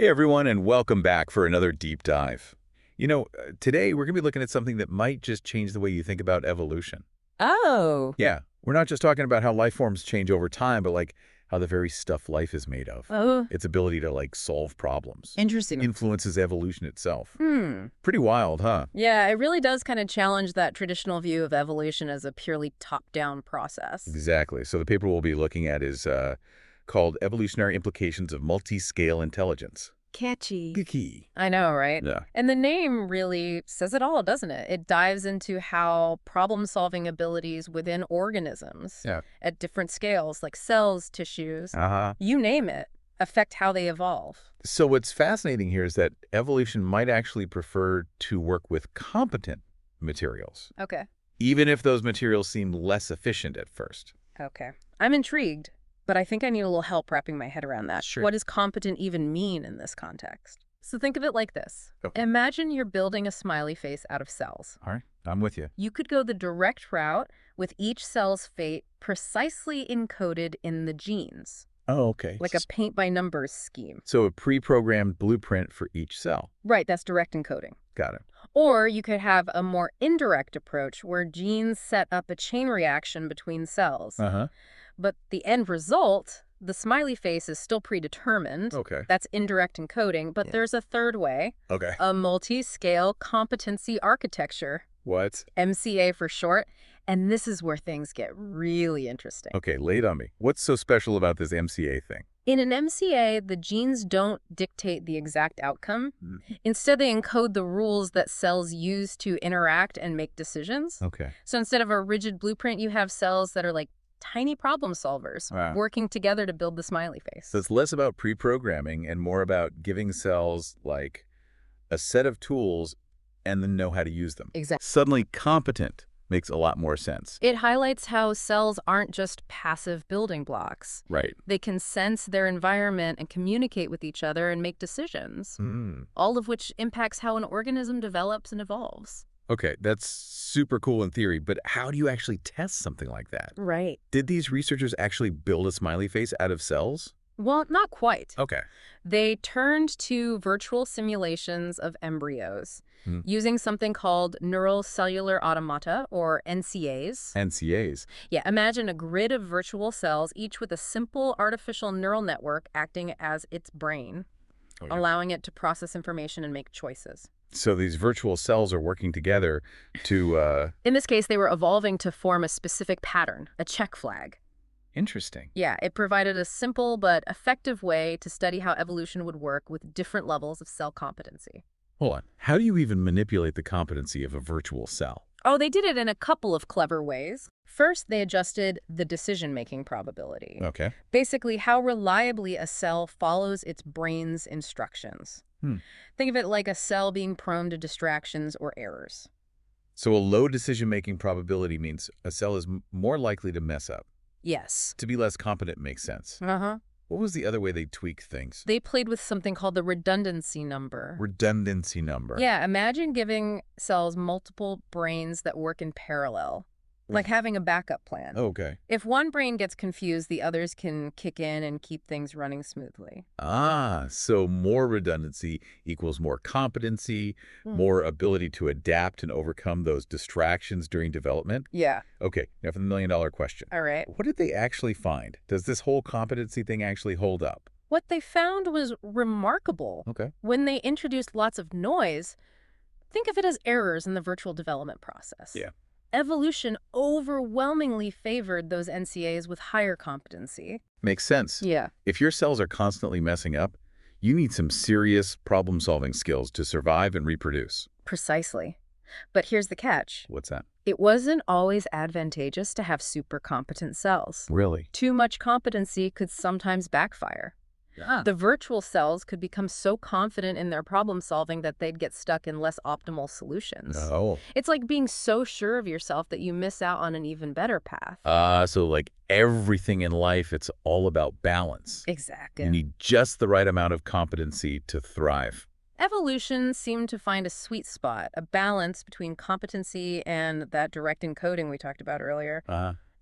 Hey everyone, and welcome back for another deep dive. Today we're going to be looking at something that might just change the way you think about evolution. Oh. Yeah, we're not just talking about how life forms change over time, but like how the very stuff life is made of, Oh, its ability to solve problems, interesting. influences evolution itself. Hmm. Pretty wild, huh? Yeah, it really does kind of challenge that traditional view of evolution as a purely top-down process. Exactly. So the paper we'll be looking at is called Evolutionary Implications of Multi-Scale Intelligence. Catchy. Key. I know, right? Yeah. And the name really says it all, doesn't it? It dives into how problem-solving abilities within organisms Yeah. at different scales, like cells, tissues, Uh-huh. you name it, affect how they evolve. So what's fascinating here is that evolution might actually prefer to work with competent materials, Okay. even if those materials seem less efficient at first. Okay. I'm intrigued, but I think I need a little help wrapping my head around that. Sure. What does competent even mean in this context? So think of it like this. Okay. Imagine you're building a smiley face out of cells. All right, I'm with you. You could go the direct route with each cell's fate precisely encoded in the genes, Oh, okay. like a paint-by-numbers scheme. So a pre-programmed blueprint for each cell. Right, that's direct encoding. Got it. Or you could have a more indirect approach where genes set up a chain reaction between cells. Uh-huh. But the end result, the smiley face, is still predetermined. Okay. That's indirect encoding, but there's a third way, Okay. a multi-scale competency architecture, What? MCA for short, and this is where things get really interesting. Okay, lay it on me. What's so special about this MCA thing? In an MCA, the genes don't dictate the exact outcome. Hmm. Instead, they encode the rules that cells use to interact and make decisions. Okay. So instead of a rigid blueprint, you have cells that are like tiny problem solvers Wow. working together to build the smiley face. So it's less about pre-programming and more about giving cells a set of tools and then know how to use them. Exactly. Suddenly competent makes a lot more sense. It highlights how cells aren't just passive building blocks. Right. They can sense their environment and communicate with each other and make decisions, all of which impacts how an organism develops and evolves. Okay, that's super cool in theory, but how do you actually test something like that? Right. Did these researchers actually build a smiley face out of cells? Well, not quite. Okay. They turned to virtual simulations of embryos Hmm. using something called neural cellular automata, or NCAs. NCAs. Yeah, imagine a grid of virtual cells, each with a simple artificial neural network acting as its brain, Oh, yeah. allowing it to process information and make choices. So these virtual cells are working together to, In this case, they were evolving to form a specific pattern, a check flag. interesting. Yeah, it provided a simple but effective way to study how evolution would work with different levels of cell competency. Hold on. How do you even manipulate the competency of a virtual cell? Oh, they did it in a couple of clever ways. First, they adjusted the decision-making probability. Okay. Basically, how reliably a cell follows its brain's instructions. Think of it like a cell being prone to distractions or errors. So a low decision-making probability means a cell is more likely to mess up. Yes. To be less competent makes sense. Uh-huh. What was the other way they tweaked things? They played with something called the redundancy number. Redundancy number. Yeah, imagine giving cells multiple brains that work in parallel, like having a backup plan. Okay. If one brain gets confused, the others can kick in and keep things running smoothly. Ah, so more redundancy equals more competency, more ability to adapt and overcome those distractions during development. Yeah. Okay, now for the million-dollar question. All right. What did they actually find? Does this whole competency thing actually hold up? What they found was remarkable. Okay. When they introduced lots of noise, think of it as errors in the virtual development process. Yeah. Evolution overwhelmingly favored those NCAs with higher competency. Makes sense. Yeah. If your cells are constantly messing up, you need some serious problem-solving skills to survive and reproduce. Precisely. But here's the catch. What's that? It wasn't always advantageous to have super competent cells. Really? Too much competency could sometimes backfire. Yeah. The virtual cells could become so confident in their problem solving that they'd get stuck in less optimal solutions. Oh. It's like being so sure of yourself that you miss out on an even better path. So everything in life, it's all about balance. Exactly. You need just the right amount of competency to thrive. Evolution seemed to find a sweet spot, a balance between competency and that direct encoding we talked about earlier.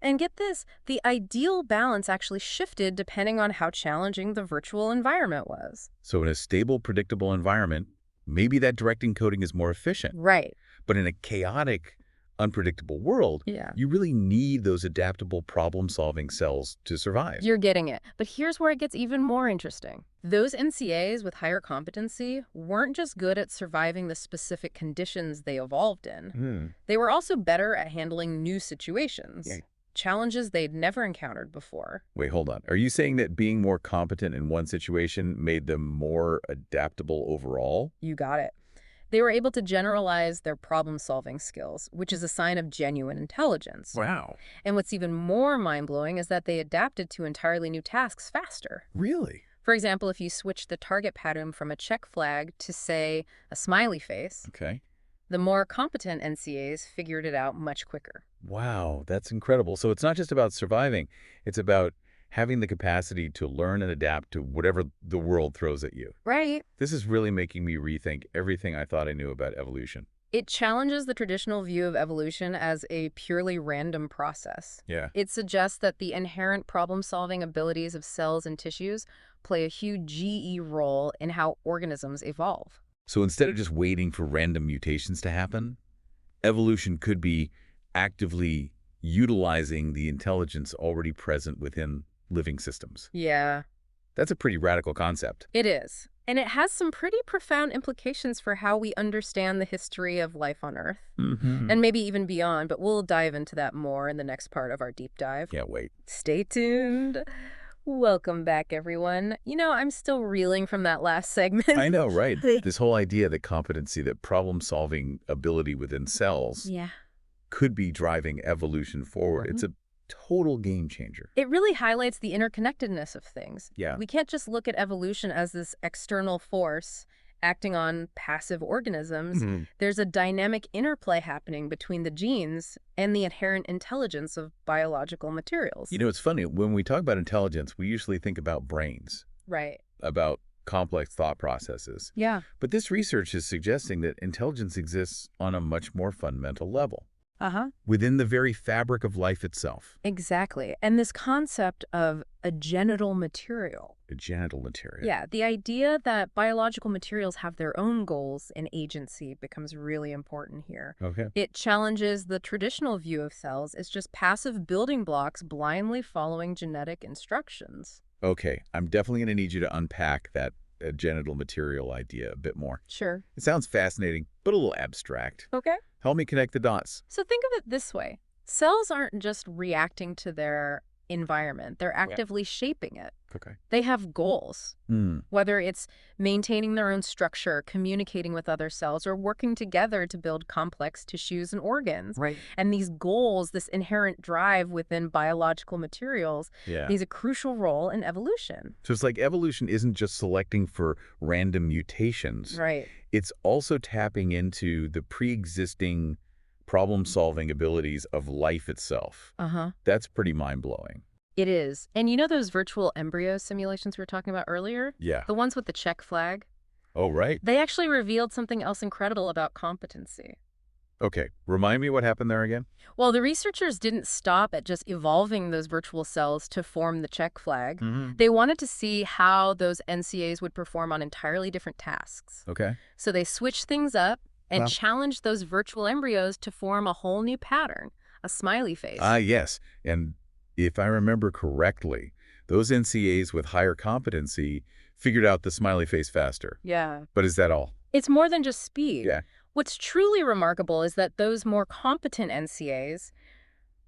And get this, the ideal balance actually shifted depending on how challenging the virtual environment was. So in a stable, predictable environment, maybe that direct encoding is more efficient. Right. But in a chaotic, unpredictable world, Yeah. you really need those adaptable problem-solving cells to survive. You're getting it. But here's where it gets even more interesting. Those NCAs with higher competency weren't just good at surviving the specific conditions they evolved in. They were also better at handling new situations, Yeah. challenges they'd never encountered before. Wait, hold on. Are you saying that being more competent in one situation made them more adaptable overall? You got it. They were able to generalize their problem-solving skills, which is a sign of genuine intelligence. Wow. And what's even more mind-blowing is that they adapted to entirely new tasks faster. Really? For example, if you switch the target pattern from a check flag to, say, a smiley face, Okay. the more competent NCAs figured it out much quicker. Wow, that's incredible. So it's not just about surviving. It's about having the capacity to learn and adapt to whatever the world throws at you. Right. This is really making me rethink everything I thought I knew about evolution. It challenges the traditional view of evolution as a purely random process. Yeah. It suggests that the inherent problem-solving abilities of cells and tissues play a huge GE role in how organisms evolve. So instead of just waiting for random mutations to happen, evolution could be actively utilizing the intelligence already present within living systems. Yeah, That's a pretty radical concept. it is. And it has some pretty profound implications for how we understand the history of life on Earth, and maybe even beyond, but we'll dive into that more in the next part of our deep dive. Can't wait. Stay tuned. Welcome back, everyone. I'm still reeling from that last segment. I know, right? This whole idea that competency, that problem-solving ability within cells Yeah. could be driving evolution forward. It's a total game changer. It really highlights the interconnectedness of things. Yeah. We can't just look at evolution as this external force acting on passive organisms. There's a dynamic interplay happening between the genes and the inherent intelligence of biological materials. You know, it's funny. When we talk about intelligence, we usually think about brains, Right. about complex thought processes. Yeah. But this research is suggesting that intelligence exists on a much more fundamental level, Uh-huh. within the very fabric of life itself. Exactly. And this concept of a genital material. A genital material. Yeah, the idea that biological materials have their own goals and agency becomes really important here. Okay. It challenges the traditional view of cells as just passive building blocks blindly following genetic instructions. Okay. I'm definitely going to need you to unpack that genital material idea a bit more. Sure. It sounds fascinating, but a little abstract. Okay. Help me connect the dots. So think of it this way. Cells aren't just reacting to their environment. They're actively shaping it. Okay. They have goals, whether it's maintaining their own structure, communicating with other cells, or working together to build complex tissues and organs. Right. And these goals, this inherent drive within biological materials, Yeah. plays a crucial role in evolution. So it's like evolution isn't just selecting for random mutations. Right. It's also tapping into the pre-existing problem-solving abilities of life itself. Uh-huh. That's pretty mind-blowing. It is. And those virtual embryo simulations we were talking about earlier? Yeah. The ones with the check flag? Oh, right. They actually revealed something else incredible about competency. Okay. Remind me what happened there again? Well, the researchers didn't stop at just evolving those virtual cells to form the check flag. They wanted to see how those NCAs would perform on entirely different tasks. Okay. So they switched things up and challenged those virtual embryos to form a whole new pattern, a smiley face. Yes. And if I remember correctly, those NCAs with higher competency figured out the smiley face faster. Yeah. But is that all? It's more than just speed. Yeah. What's truly remarkable is that those more competent NCAs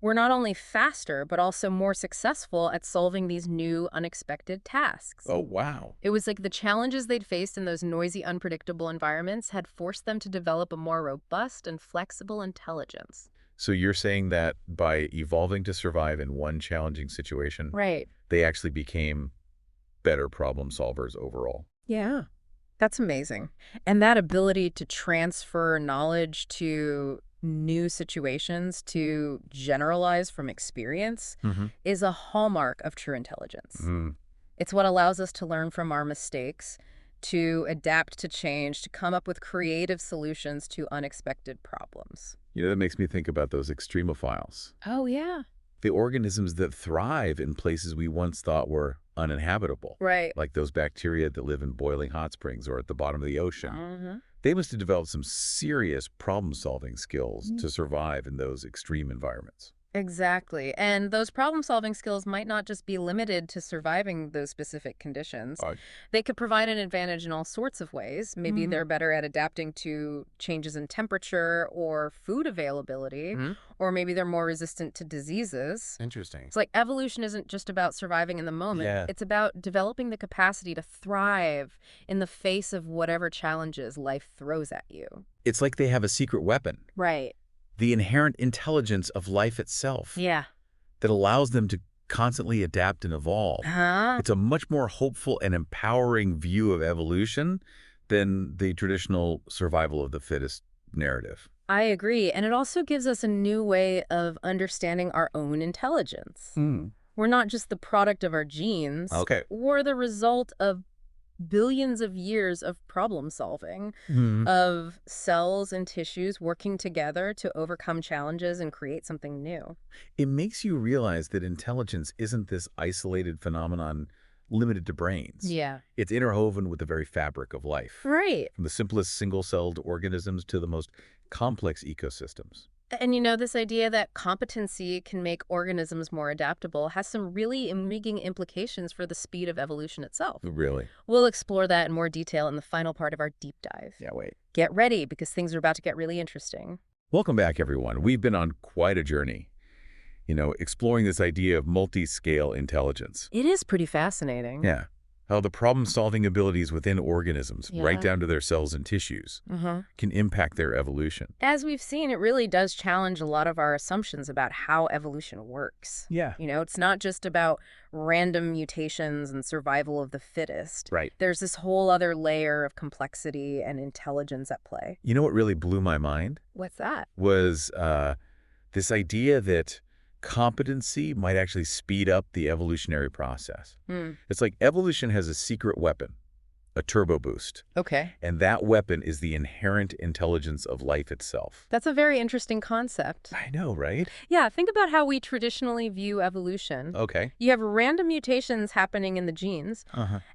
were not only faster, but also more successful at solving these new, unexpected tasks. Oh, wow. It was like the challenges they'd faced in those noisy, unpredictable environments had forced them to develop a more robust and flexible intelligence. So you're saying that by evolving to survive in one challenging situation, Right. they actually became better problem solvers overall. Yeah. That's amazing. And that ability to transfer knowledge to new situations, to generalize from experience, is a hallmark of true intelligence. It's what allows us to learn from our mistakes, to adapt to change, to come up with creative solutions to unexpected problems. You know, that makes me think about those extremophiles. Oh, yeah. The organisms that thrive in places we once thought were uninhabitable, Right. like those bacteria that live in boiling hot springs or at the bottom of the ocean. Mm-hmm. They must have developed some serious problem-solving skills to survive in those extreme environments. Exactly. And those problem-solving skills might not just be limited to surviving those specific conditions. Uh, They could provide an advantage in all sorts of ways. Maybe Mhm. they're better at adapting to changes in temperature or food availability, Hmm? or maybe they're more resistant to diseases. Interesting. It's like evolution isn't just about surviving in the moment. Yeah. It's about developing the capacity to thrive in the face of whatever challenges life throws at you. It's like they have a secret weapon, Right. the inherent intelligence of life itself, Yeah. that allows them to constantly adapt and evolve. Huh? It's a much more hopeful and empowering view of evolution than the traditional survival of the fittest narrative. I agree. And it also gives us a new way of understanding our own intelligence. We're not just the product of our genes. Okay. We're the result of billions of years of problem solving, Mhm. of cells and tissues working together to overcome challenges and create something new. It makes you realize that intelligence isn't this isolated phenomenon limited to brains. Yeah. It's interwoven with the very fabric of life, Right. from the simplest single-celled organisms to the most complex ecosystems. And this idea that competency can make organisms more adaptable has some really intriguing implications for the speed of evolution itself. Really? We'll explore that in more detail in the final part of our deep dive. Yeah, wait. Get ready, because things are about to get really interesting. Welcome back, everyone. We've been on quite a journey, exploring this idea of multi-scale intelligence. It is pretty fascinating. Yeah. How the problem-solving abilities within organisms, Yeah. right down to their cells and tissues, can impact their evolution. As we've seen, it really does challenge a lot of our assumptions about how evolution works. Yeah. It's not just about random mutations and survival of the fittest. Right. There's this whole other layer of complexity and intelligence at play. You know what really blew my mind? What's that? Was this idea that competency might actually speed up the evolutionary process. It's like evolution has a secret weapon, a turbo boost, Okay. and that weapon is the inherent intelligence of life itself. That's a very interesting concept. I know, right? Yeah, think about how we traditionally view evolution. Okay. You have random mutations happening in the genes,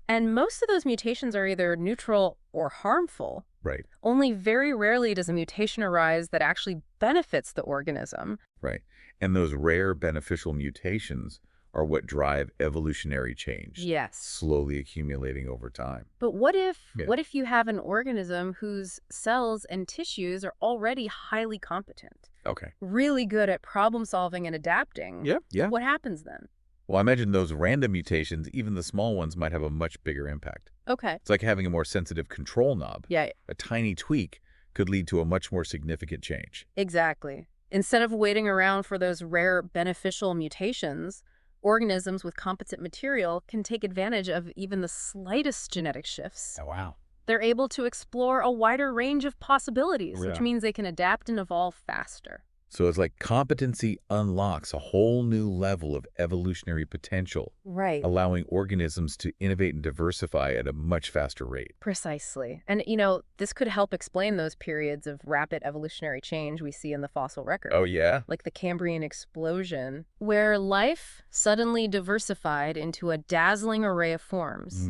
and most of those mutations are either neutral or harmful. Right, Only very rarely does a mutation arise that actually benefits the organism. right. And those rare beneficial mutations are what drive evolutionary change, Yes. slowly accumulating over time. But what if Yeah. you have an organism whose cells and tissues are already highly competent, Okay. really good at problem solving and adapting? Yeah. What happens then? Well, I imagine those random mutations, even the small ones, might have a much bigger impact. Okay. It's like having a more sensitive control knob. Yeah, A tiny tweak could lead to a much more significant change. exactly. Instead of waiting around for those rare beneficial mutations, organisms with competent material can take advantage of even the slightest genetic shifts. Oh, wow. They're able to explore a wider range of possibilities, which Yeah. means they can adapt and evolve faster. So it's like competency unlocks a whole new level of evolutionary potential, Right. allowing organisms to innovate and diversify at a much faster rate. Precisely. And, this could help explain those periods of rapid evolutionary change we see in the fossil record. Oh, yeah? Like the Cambrian explosion, where life suddenly diversified into a dazzling array of forms.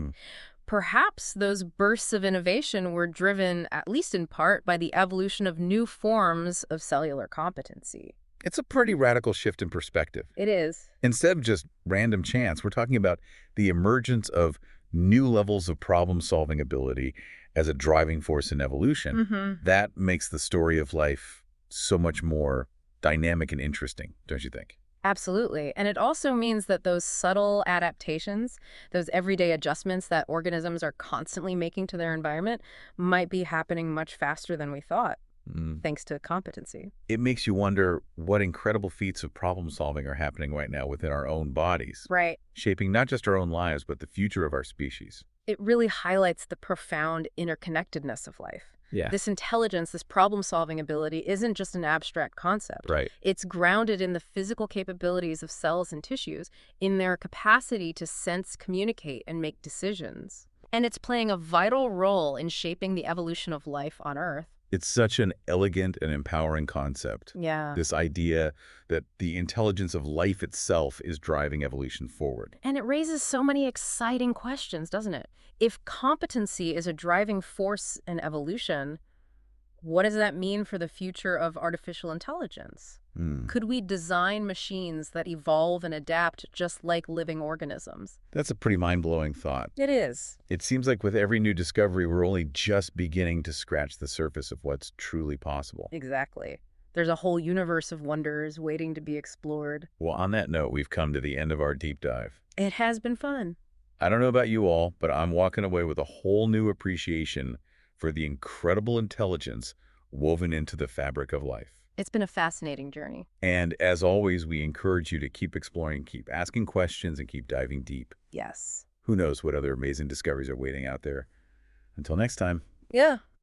Perhaps those bursts of innovation were driven, at least in part, by the evolution of new forms of cellular competency. It's a pretty radical shift in perspective. It is. Instead of just random chance, we're talking about the emergence of new levels of problem-solving ability as a driving force in evolution. That makes the story of life so much more dynamic and interesting, don't you think? Absolutely. And it also means that those subtle adaptations, those everyday adjustments that organisms are constantly making to their environment, might be happening much faster than we thought, thanks to competency. It makes you wonder what incredible feats of problem-solving are happening right now within our own bodies, Right. shaping not just our own lives, but the future of our species. It really highlights the profound interconnectedness of life. Yeah. This intelligence, this problem-solving ability isn't just an abstract concept. Right. It's grounded in the physical capabilities of cells and tissues, in their capacity to sense, communicate, and make decisions. And it's playing a vital role in shaping the evolution of life on Earth. It's such an elegant and empowering concept. Yeah. This idea that the intelligence of life itself is driving evolution forward. And it raises so many exciting questions, doesn't it? If competency is a driving force in evolution, what does that mean for the future of artificial intelligence? Hmm. Could we design machines that evolve and adapt just like living organisms? That's a pretty mind-blowing thought. It is. It seems like with every new discovery, we're only just beginning to scratch the surface of what's truly possible. Exactly. There's a whole universe of wonders waiting to be explored. Well, on that note, we've come to the end of our deep dive. It has been fun. I don't know about you all, but I'm walking away with a whole new appreciation for the incredible intelligence woven into the fabric of life. It's been a fascinating journey. And as always, we encourage you to keep exploring, keep asking questions, and keep diving deep. Yes. Who knows what other amazing discoveries are waiting out there. Until next time. Yeah.